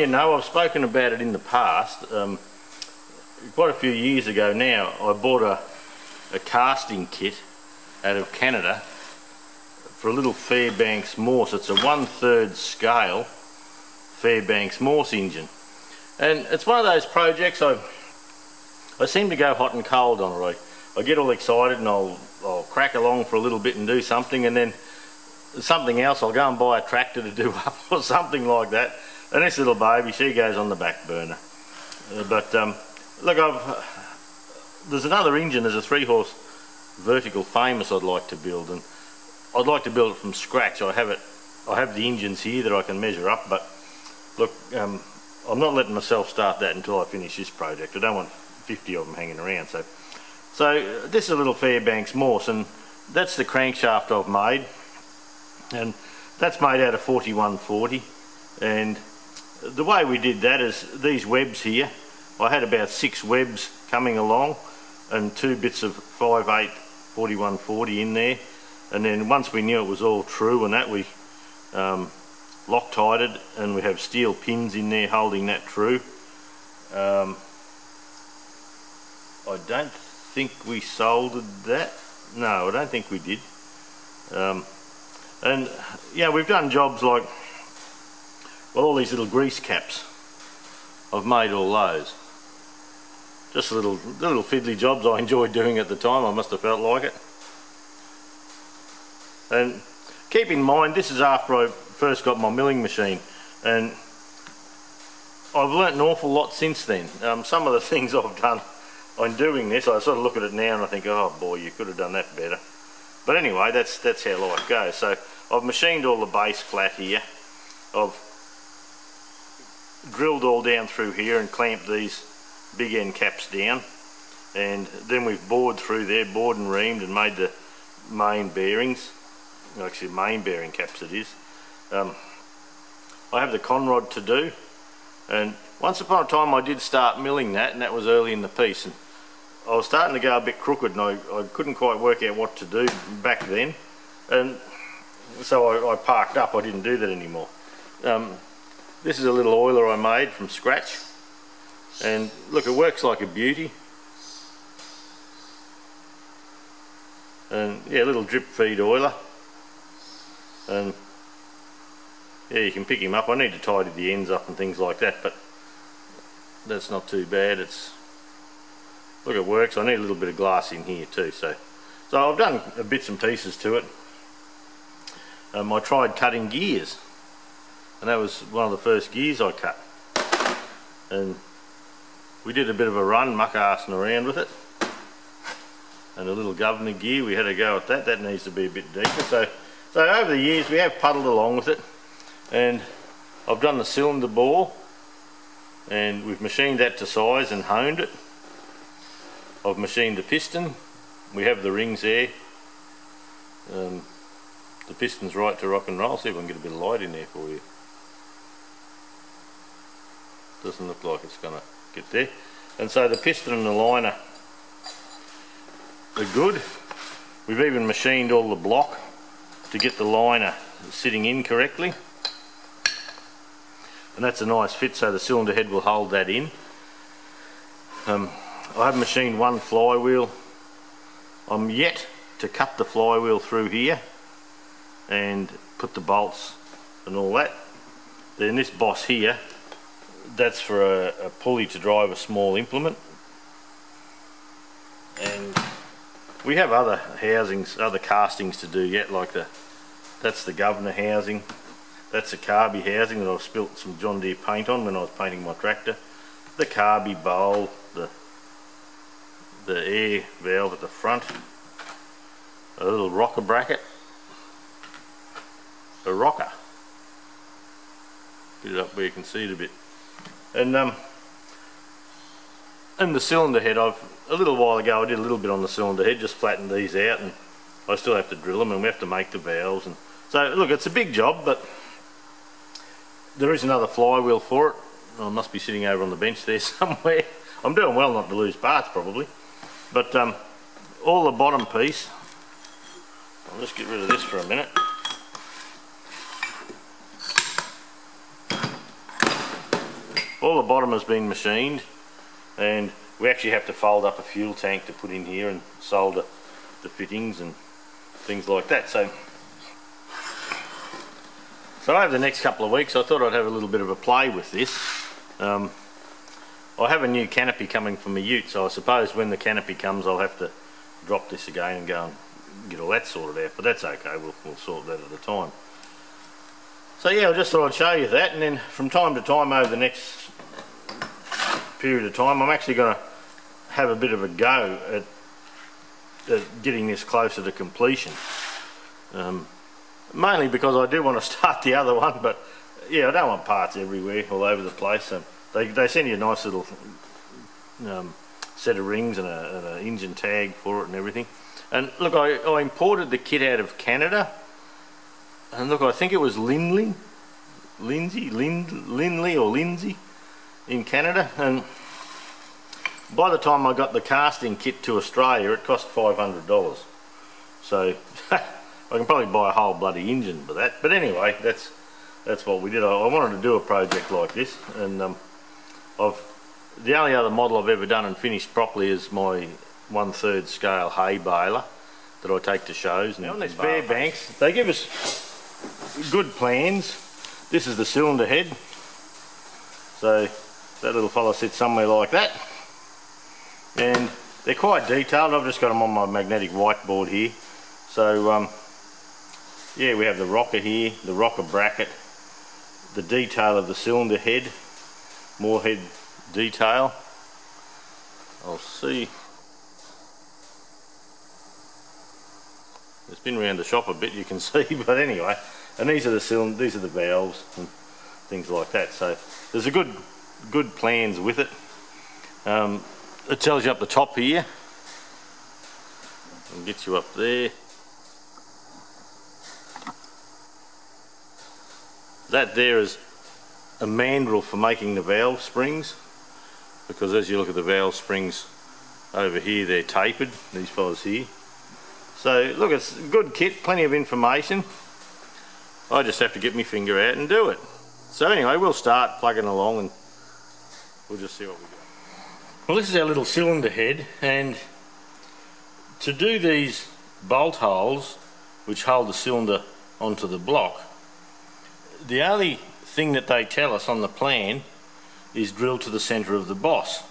you know, I've spoken about it in the past. Quite a few years ago now, I bought a casting kit out of Canada for a little Fairbanks Morse. It's a 1/3 scale Fairbanks Morse engine, and it's one of those projects I seem to go hot and cold on it. I get all excited and I'll crack along for a little bit and do something, and then something else, I'll go and buy a tractor to do up or something like that, and this little baby, she goes on the back burner. Look, there's another engine, there's a 3-horse vertical famous I'd like to build, and I'd like to build it from scratch. I have the engines here that I can measure up, but look, I'm not letting myself start that until I finish this project. I don't want 50 of them hanging around. So this is a little Fairbanks Morse, and that's the crankshaft I've made, and that's made out of 4140. And the way we did that is these webs here, I had about 6 webs coming along and 2 bits of 5/8 4140 in there, and then once we knew it was all true and that, we Loctited it, and we have steel pins in there holding that true. I don't think we soldered that. No, I don't think we did. And yeah, we've done jobs like, well, all these little grease caps. I've made all those. Just little fiddly jobs I enjoyed doing at the time. I must have felt like it. And keep in mind, this is after I first got my milling machine, and I've learnt an awful lot since then. Some of the things I've done on doing this, I sort of look at it now and I think, oh boy, you could have done that better. But anyway, that's how life goes. So I've machined all the base flat here. I've drilled all down through here and clamped these big end caps down, and then we've bored through there, bored and reamed, and made the main bearings. Actually, main bearing caps it is. I have the conrod to do, and once upon a time I did start milling that, and that was early in the piece, and I was starting to go a bit crooked, and I couldn't quite work out what to do back then, and so I parked up. I didn't do that anymore. This is a little oiler I made from scratch, and look, it works like a beauty. And yeah, a little drip feed oiler, and yeah, you can pick him up. I need to tidy the ends up and things like that, but that's not too bad. Look, it works. I need a little bit of glass in here too, so I've done bits and pieces to it. I tried cutting gears, and that was one of the first gears I cut, and we did a bit of a run muck-arsing around with it, and a little governor gear, we had a go at that. That needs to be a bit deeper. So over the years we have puddled along with it, and I've done the cylinder bore, and we've machined that to size and honed it. I've machined the piston. We have the rings there. The piston's right to rock and roll. See if I can get a bit of light in there for you. Doesn't look like it's gonna get there. And so the piston and the liner are good. We've even machined all the block to get the liner sitting in correctly, and that's a nice fit, so the cylinder head will hold that in. I have machined one flywheel. I'm yet to cut the flywheel through here and put the bolts and all that. Then this boss here, that's for a pulley to drive a small implement. And we have other housings, other castings to do yet, like that's the governor housing, that's the carby housing that I've spilt some John Deere paint on when I was painting my tractor, the carby bowl, the air valve at the front, a little rocker bracket, a rocker, get it up where you can see it a bit, and the cylinder head, a little while ago I did a little bit on the cylinder head, just flattened these out, and I still have to drill them, and we have to make the valves. And so look, it's a big job, but there is another flywheel for it. I must be sitting over on the bench there somewhere. I'm doing well not to lose parts probably, but all the bottom piece, I'll just get rid of this for a minute. all the bottom has been machined, and we actually have to fold up a fuel tank to put in here and solder the fittings and things like that. So over the next couple of weeks I thought I'd have a little bit of a play with this. I have a new canopy coming from my ute, so I suppose when the canopy comes I'll have to drop this again and go and get all that sorted out, but that's okay, we'll sort that at a time. So yeah, I just thought I'd show you that, and then from time to time over the next period of time I'm actually going to have a bit of a go at getting this closer to completion. Mainly because I do want to start the other one, but yeah, I don't want parts everywhere all over the place. So they send you a nice little set of rings and an engine tag for it and everything. And look, I imported the kit out of Canada, and look, I think it was Lindley or Lindsay in Canada, and by the time I got the casting kit to Australia it cost $500. So I can probably buy a whole bloody engine for that. But anyway, that's what we did. I wanted to do a project like this, and the only other model I've ever done and finished properly is my 1/3 scale hay baler that I take to shows. Now on this Fairbanks, they give us good plans. This is the cylinder head, so that little fella sits somewhere like that, and they're quite detailed. I've just got them on my magnetic whiteboard here. So yeah, we have the rocker here, the rocker bracket, the detail of the cylinder head, more head detail. I'll see. It's been around the shop a bit, you can see, but anyway. And these are the cylinders, these are the valves and things like that. So there's a good plans with it. It tells you up the top here and gets you up there. That there is a mandrel for making the valve springs, because as you look at the valve springs over here, they're tapered, these fellas here. So look, it's a good kit, plenty of information. I just have to get my finger out and do it. So anyway, we'll start plugging along and we'll just see what we got. Well, this is our little cylinder head, and to do these bolt holes which hold the cylinder onto the block, the only thing that they tell us on the plan is drill to the centre of the boss.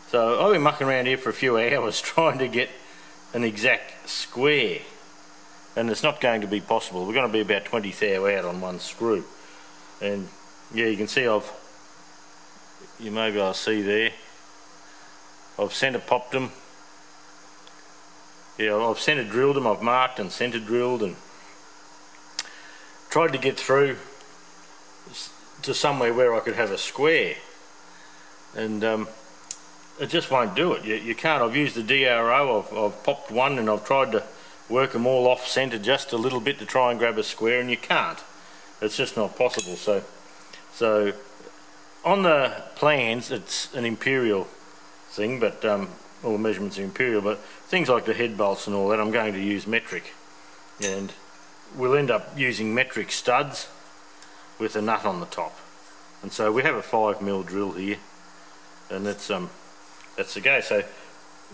So I've been mucking around here for a few hours trying to get an exact square, and it's not going to be possible. We're going to be about 20 thou out on one screw, and yeah, you can see you may be able to see there, I've centre popped them. Yeah, I've centre drilled them, I've marked and centre drilled, and tried to get through to somewhere where I could have a square, and it just won't do it. You can't. I've used the DRO, I've popped one, and I've tried to work them all off centre just a little bit to try and grab a square, and you can't. It's just not possible. So on the plans it's an imperial thing, but all the measurements are imperial, but things like the head bolts and all that I'm going to use metric, and we'll end up using metric studs with a nut on the top. And so we have a 5mm drill here, and that's the go. So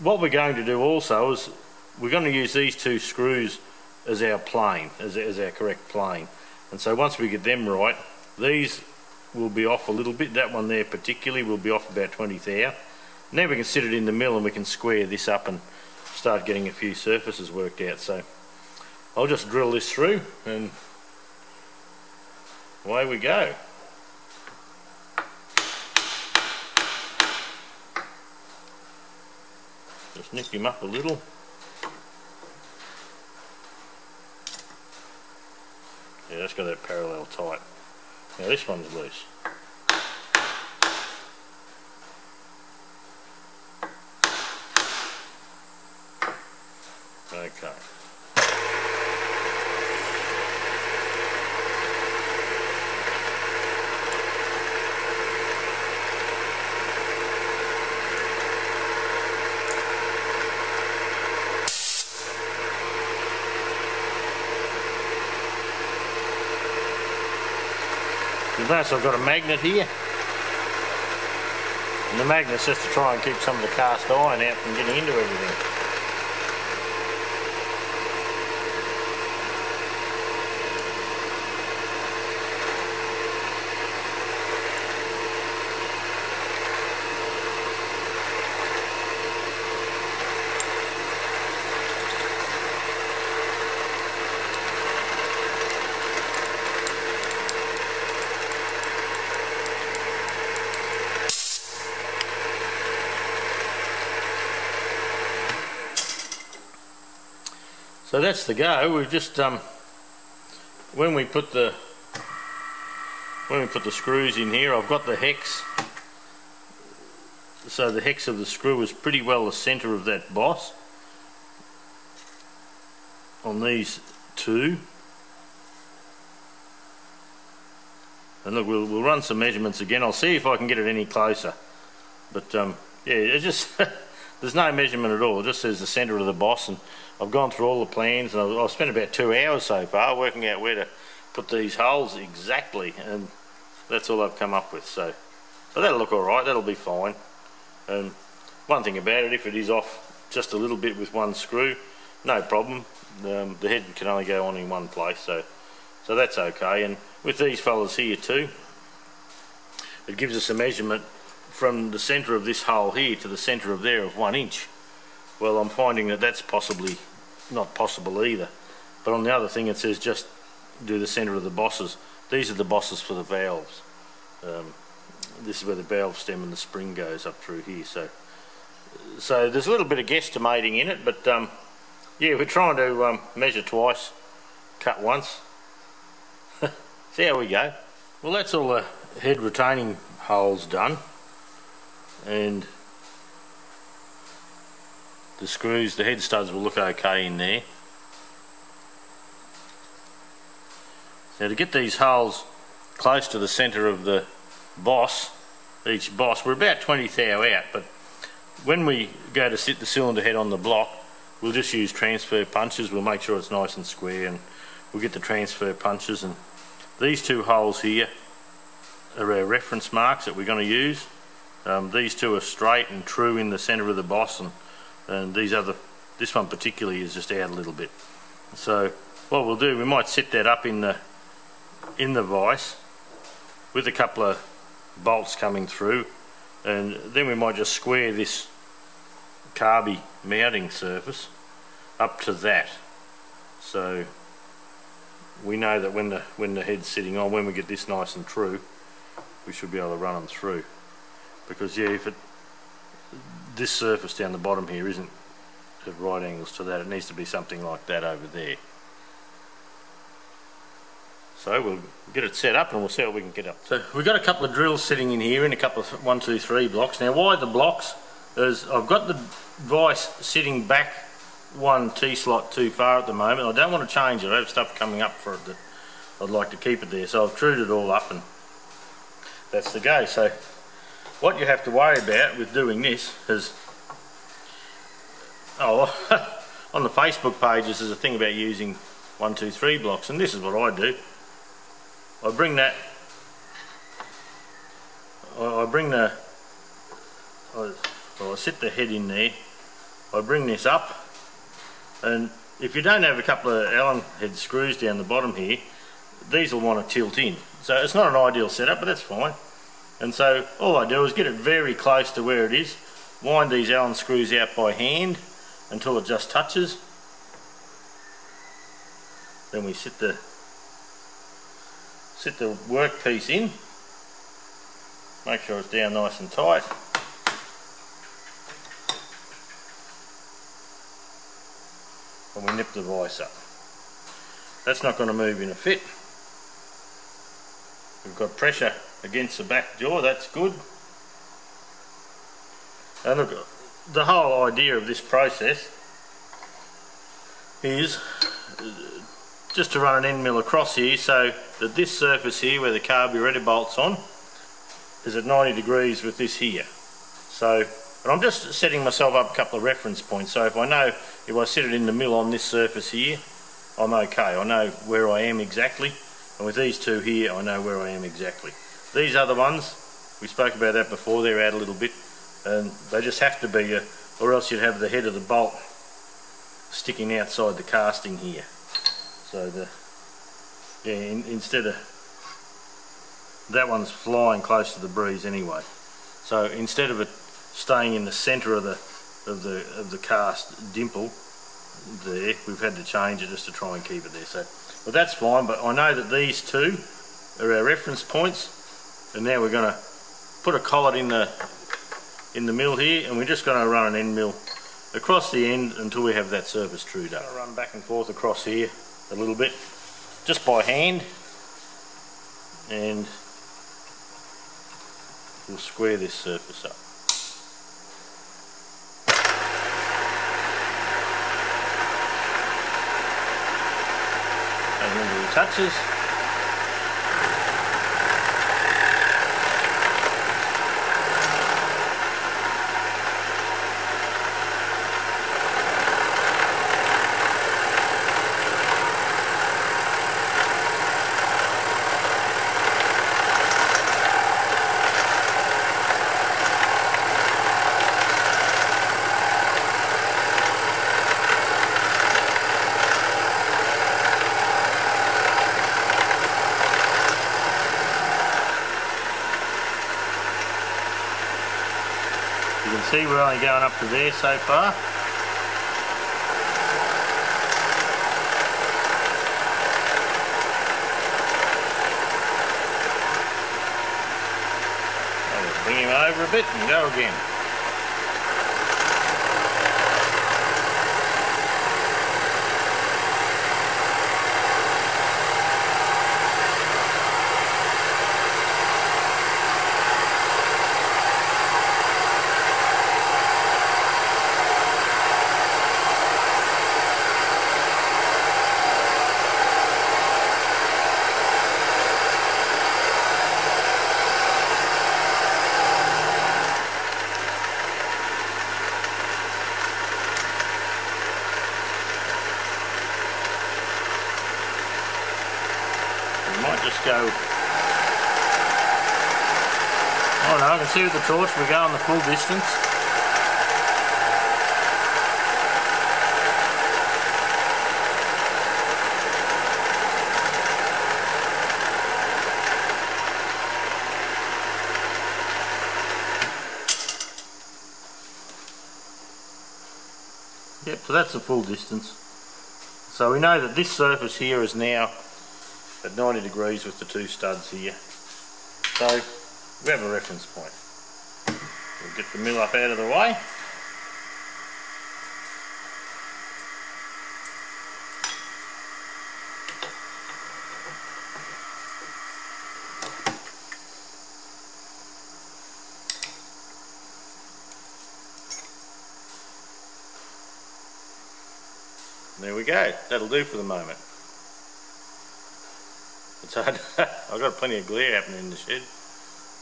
what we're going to do also is we're going to use these two screws as our plane, as our correct plane. And so once we get them right, these will be off a little bit. That one there particularly will be off about 20 thou. And then we can sit it in the mill and we can square this up and start getting a few surfaces worked out. So I'll just drill this through and away we go. Just nick him up a little. Yeah, that's got that parallel tight. Now this one's loose. Okay. Notice I've got a magnet here. And the magnet's just to try and keep some of the cast iron out from getting into everything. So that's the go. We've just when we put the screws in here, I've got the hex. So the hex of the screw is pretty well the centre of that boss on these two. And look, we'll run some measurements again. I'll see if I can get it any closer. But yeah, it just there's no measurement at all. It just says the centre of the boss, and I've gone through all the plans, and I've spent about 2 hours so far working out where to put these holes exactly, and that's all I've come up with. So, but that'll look all right. That'll be fine. And one thing about it, if it is off just a little bit with one screw, no problem. The head can only go on in one place, so that's okay. And with these fellas here too, it gives us a measurement from the centre of this hole here to the centre of there of 1 inch. Well, I'm finding that that's possibly not possible either. But on the other thing, it says just do the centre of the bosses. These are the bosses for the valves. This is where the valve stem and the spring goes up through here. So there's a little bit of guesstimating in it, but yeah, we're trying to measure twice, cut once. See how we go. Well, that's all the head retaining holes done, and the screws, the head studs will look okay in there. Now to get these holes close to the centre of the boss, each boss, we're about 20 thou out, but when we go to sit the cylinder head on the block, we'll just use transfer punches. We'll make sure it's nice and square, and we'll get the transfer punches. And these two holes here are our reference marks that we're going to use. These two are straight and true in the centre of the boss, and this one particularly is just out a little bit. So what we'll do, we might set that up in the vise with a couple of bolts coming through, and then we might just square this carby mounting surface up to that, so we know that when the head's sitting on, when we get this nice and true, we should be able to run them through. Because yeah, if this surface down the bottom here isn't at right angles to that, it needs to be something like that over there. So we'll get it set up and we'll see what we can get up. So we've got a couple of drills sitting in here in a couple of 1, 2, 3 blocks. Now why the blocks is I've got the vise sitting back 1 T-slot too far at the moment. I don't want to change it. I have stuff coming up for it that I'd like to keep it there. So I've trued it all up, and that's the go. So what you have to worry about with doing this is, on the Facebook pages there's a thing about using 1, 2, 3 blocks, and this is what I do. I bring that, I sit the head in there, I bring this up, and if you don't have a couple of Allen head screws down the bottom here, these will want to tilt in. So it's not an ideal setup, but that's fine. And so all I do is get it very close to where it is, wind these Allen screws out by hand until it just touches. Then we sit the workpiece in, make sure it's down nice and tight. And we nip the vise up. That's not going to move in a fit. We've got pressure against the back jaw, that's good. And look, the whole idea of this process is just to run an end mill across here so that this surface here where the carburetor bolt's on is at 90 degrees with this here. So, and I'm just setting myself up a couple of reference points, so if I sit it in the mill on this surface here, I'm okay. I know where I am exactly, and with these two here I know where I am exactly. These other ones, We spoke about that before, they're out a little bit, and they just have to be, or else you'd have the head of the bolt sticking outside the casting here. So instead of that one's flying close to the breeze anyway. So instead of it staying in the centre of the cast dimple there, we've had to change it just to try and keep it there. So, but that's fine. But I know that these two are our reference points, and now we're going to put a collet in the mill here, and we're just going to run an end mill across the end until we have that surface trued up. I'll run back and forth across here a little bit, just by hand, and we'll square this surface up. And remember the touches. You can see we're only going up to there so far. So we'll bring him over a bit and go again. Might just go, oh no, I can see with the torch we're going the full distance. Yep, so that's the full distance. So we know that this surface here is now at 90 degrees with the two studs here. So we have a reference point. We'll get the mill up out of the way. There we go, that'll do for the moment. It's hard. I've got plenty of glare happening in the shed.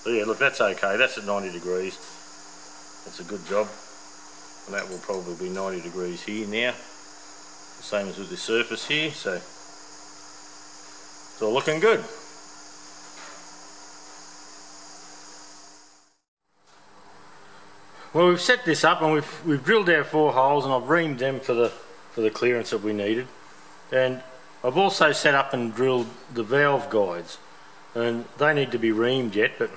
But yeah, look, that's okay, that's at 90 degrees. That's a good job. And that will probably be 90 degrees here now. The same as with the surface here, so it's all looking good. Well, we've set this up and we've drilled our 4 holes, and I've reamed them for the clearance that we needed. And I've also set up and drilled the valve guides, and they need to be reamed yet, but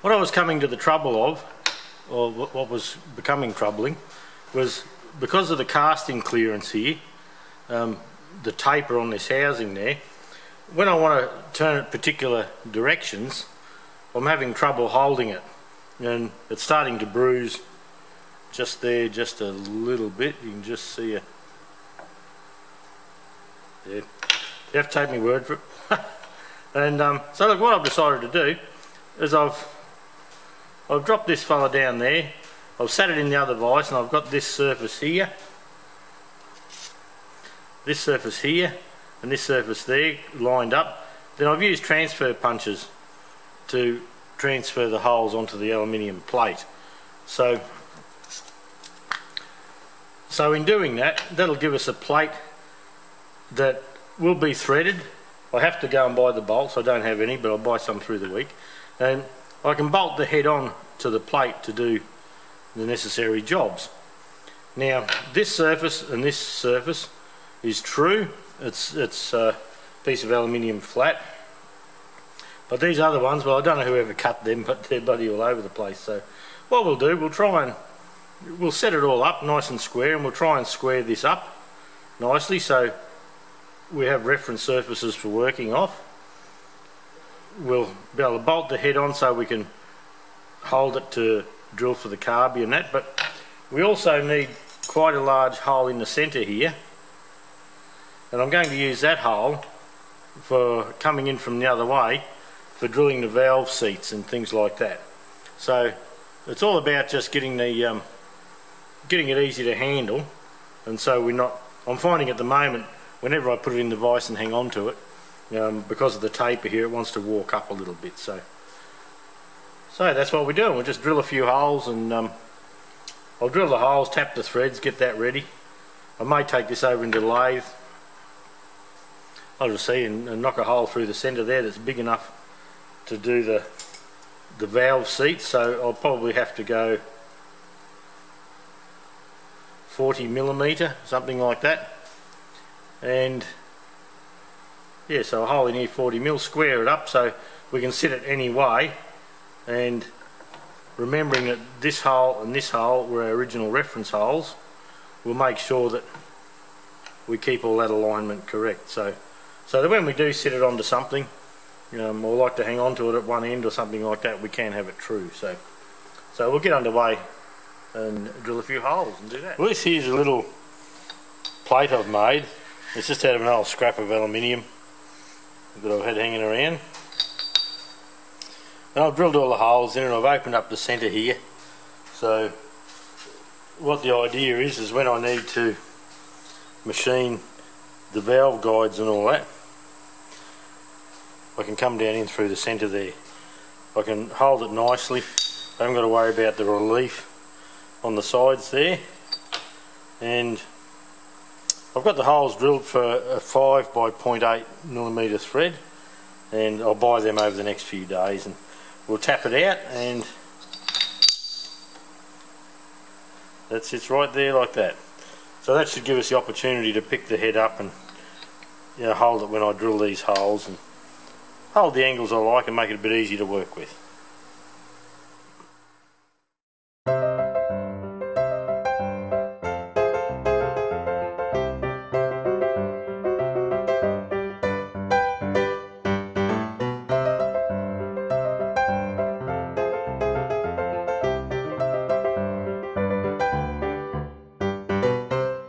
what I was coming to the trouble of, or what was becoming troubling, was because of the casting clearance here, the taper on this housing there, when I want to turn it particular directions, I'm having trouble holding it, and it's starting to bruise just there, just a little bit. You can just see it. Yeah, you have to take my word for it. And so look, what I've decided to do is I've dropped this fella down there, I've sat it in the other vise, and I've got this surface here, and this surface there lined up. Then I've used transfer punches to transfer the holes onto the aluminium plate. So in doing that, that'll give us a plate that will be threaded. I have to go and buy the bolts, I don't have any, but I'll buy some through the week. And I can bolt the head on to the plate to do the necessary jobs. Now this surface and this surface is true, it's a piece of aluminium flat, but these other ones, well, I don't know whoever cut them, but they're bloody all over the place. So what we'll do, we'll set it all up nice and square, and we'll try and square this up nicely so we have reference surfaces for working off. We'll be able to bolt the head on so we can hold it to drill for the carby and that, but we also need quite a large hole in the centre here, and I'm going to use that hole for coming in from the other way for drilling the valve seats and things like that. So it's all about just getting it easy to handle, and so I'm finding at the moment whenever I put it in the vise and hang on to it, because of the taper here, it wants to walk up a little bit. So that's what we're doing. We'll just drill a few holes, and I'll drill the holes, tap the threads, get that ready. I may take this over into the lathe, I'll just see, and knock a hole through the centre there that's big enough to do the valve seats. So I'll probably have to go 40mm, something like that. And yeah, so a hole in here 40mm, square it up so we can sit it any way, and remembering that this hole and this hole were our original reference holes, we'll make sure that we keep all that alignment correct, so that when we do sit it onto something, or like to hang on to it at one end or something like that, we can have it true. So we'll get underway and drill a few holes and do that. Well, this here's a little plate I've made. It's just out of an old scrap of aluminium that I've had hanging around. And I've drilled all the holes in, and I've opened up the centre here. So what the idea is when I need to machine the valve guides and all that, I can come down in through the centre there. I can hold it nicely. I haven't got to worry about the relief on the sides there. And I've got the holes drilled for a 5 by 0.8mm thread, and I'll buy them over the next few days, and we'll tap it out, and that sits right there like that. So that should give us the opportunity to pick the head up and hold it when I drill these holes, and hold the angles I like and make it a bit easier to work with.